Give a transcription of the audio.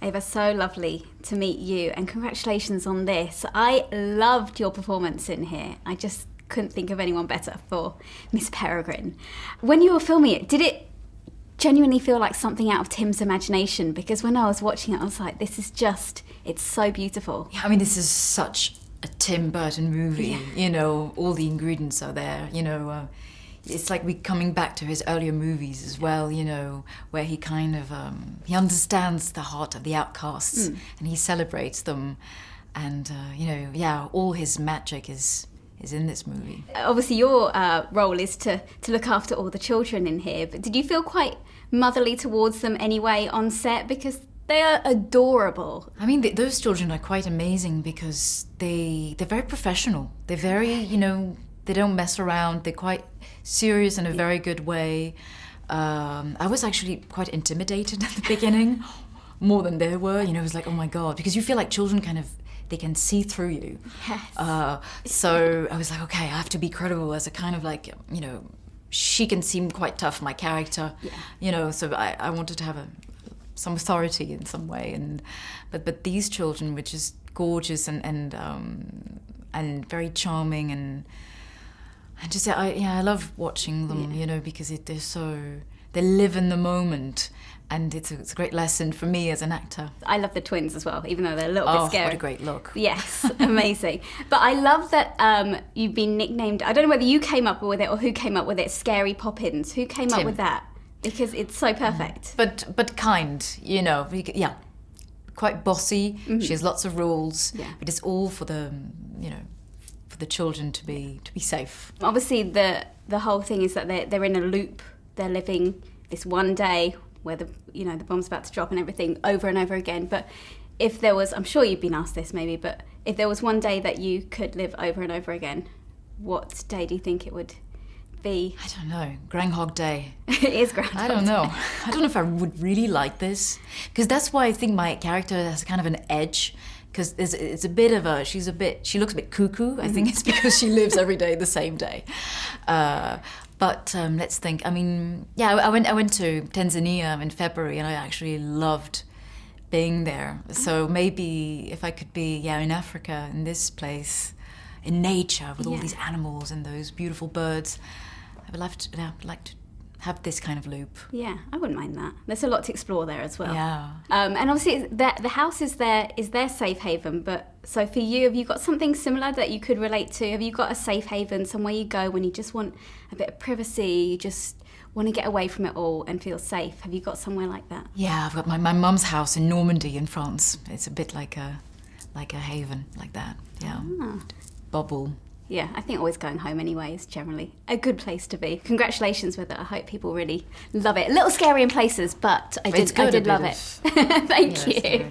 Eva, so lovely to meet you, and congratulations on this. I loved your performance in here. I just couldn't think of anyone better for Miss Peregrine. When you were filming it, did it genuinely feel like something out of Tim's imagination? Because when I was watching it, I was like, this is just, it's so beautiful. Yeah, I mean, this is such a Tim Burton movie. Yeah. You know, all the ingredients are there, you know. It's like we're coming back to his earlier movies as well, you know, where he kind of, he understands the heart of the outcasts and he celebrates them. And, you know, yeah, all his magic is in this movie. Obviously, your role is to look after all the children in here, but did you feel quite motherly towards them anyway on set? Because they are adorable. I mean, those children are quite amazing because they're very professional. They're very, you know, they don't mess around. They're quite serious in a very good way. I was actually quite intimidated at the beginning, more than they were. You know, it was like, oh my God, because you feel like children kind of, they can see through you. Yes. So I was like, okay, I have to be credible as a kind of like, you know, she can seem quite tough, my character, you know, so I wanted to have some authority in some way. But these children were just gorgeous and very charming and just, I love watching them, you know, because they live in the moment. And it's a great lesson for me as an actor. I love the twins as well, even though they're a little bit scary. Oh, what a great look. Yes, amazing. But I love that you've been nicknamed, I don't know whether you came up with it or who came up with it, Scary Poppins. Who came up with that? Because it's so perfect. But kind, you know, yeah. Quite bossy. She has lots of rules. Yeah. But it's all for the, you know, for the children to be safe. Obviously, the whole thing is that they're in a loop. They're living this one day where the bomb's about to drop and everything over and over again. But if there was, I'm sure you've been asked this maybe, but if there was one day that you could live over and over again, what day do you think it would be? I don't know. Groundhog Day. It is Groundhog Day. I don't know. I don't know if I would really like this. Because that's why I think my character has kind of an edge. Because it's a bit of she looks a bit cuckoo. I think it's because she lives every day the same day. But let's think. I mean, yeah, I went to Tanzania in February, and I actually loved being there. So maybe if I could be, in Africa, in this place, in nature, with all these animals and those beautiful birds, I would like to have this kind of loop. Yeah, I wouldn't mind that. There's a lot to explore there as well. Yeah. And obviously the house is their safe haven, but so for you, have you got something similar that you could relate to? Have you got a safe haven, somewhere you go when you just want a bit of privacy, you just want to get away from it all and feel safe? Have you got somewhere like that? Yeah, I've got my mum's house in Normandy in France. It's a bit like a haven, like that. Yeah. Bubble. Yeah, I think always going home anyway is generally a good place to be. Congratulations with it. I hope people really love it. A little scary in places, but I did love it. Thank you.